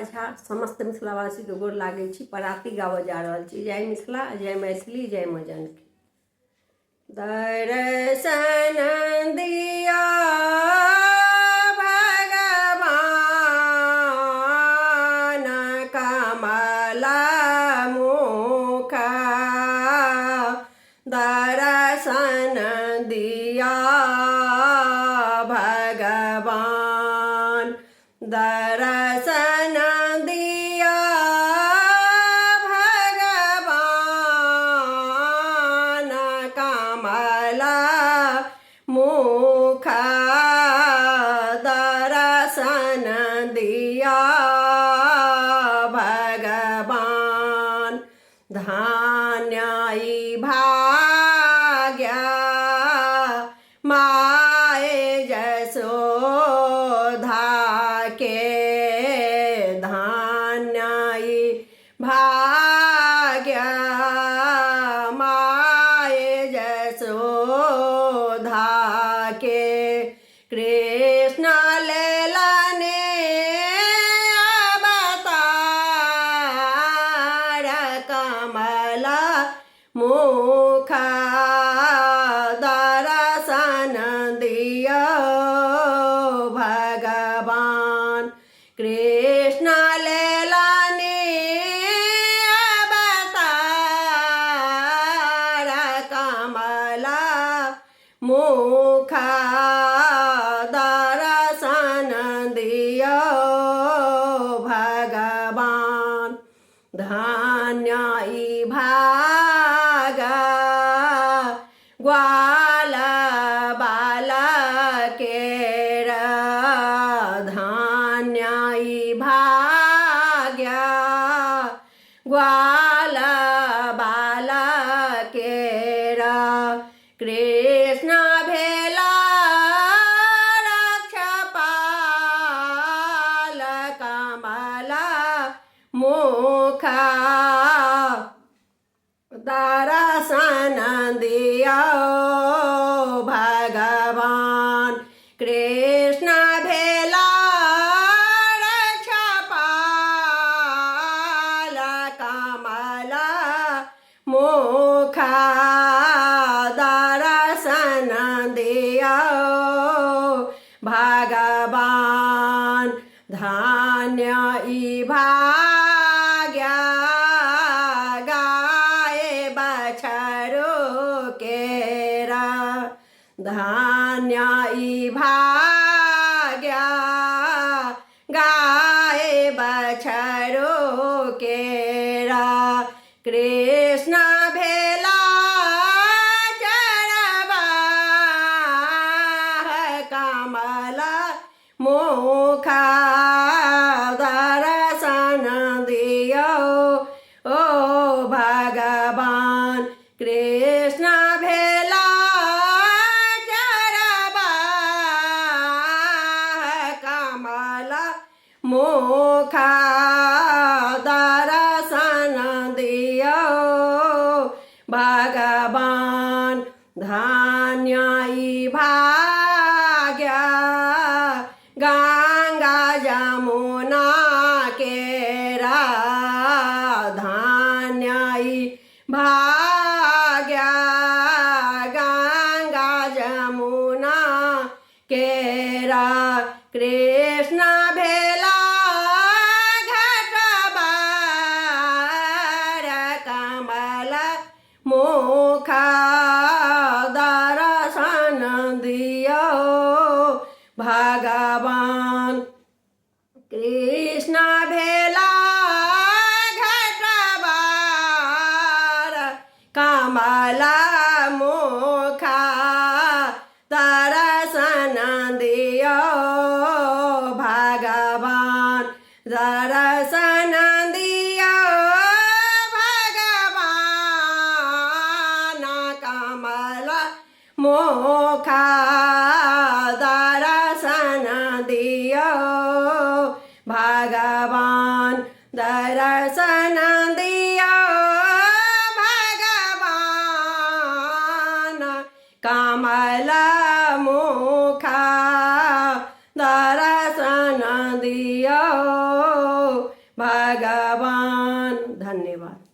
झा समस्त मिथिलावासी के गोर लागै छी। पराती गाबऽ जा रहल छी। जय मिथिला, जय मैथिली, जय माँ जानकी। दर्शन दिया भगवान कमल मुख, दर्शन दिया भगवान, दर्शन दिया भगवान कमल मुख, दर्शन दिया भगवान। धन्य भाग्य माए जसोधा के, धन्य भाग्य माए जसोधा के। कृष्ण लेलने अवतार कमल मुख, दर्शन दिया भगवान। कृष्ण लेलने अवतार कमल मुख, दर्शन दिया भगवान। धन्य भाग ग्वाल बालकेर, धन्य भाग्य ग्वाल बालकेर। कृष्ण भेला रक्षपाल कमल मुख, दर्शन दिया भगवान। कृष्ण भेला रक्षपाल कमल मुख, दर्शन दिया भगवान। धन्य भाग्य गाय बछड़ो केरा, धन्य भाग्य गाय बछड़ो केरा। कृष्ण भेला चरवाह कमल मुख, दर्शन दिया ओ भगवान। कृष्ण भेला चरवाह कमल मुख, दर्शन दिया भगवान। धन्य भाग्य गंगा जमुना केरा, धन्य भाग्य गंगा जमुना केरा। कृष्ण भेला घटबार कमल मुख, दर्शन दिया भगवान। कृष्ण भेला घटबार कमल मुख, दर्शन दिया भगवान। दर्शन दिया भगवान कमल मुख, दर्शन दिया भगवान। दर्शन दिया भगवान कमल मुख, दर्शन दिया। भगवान। धन्यवाद।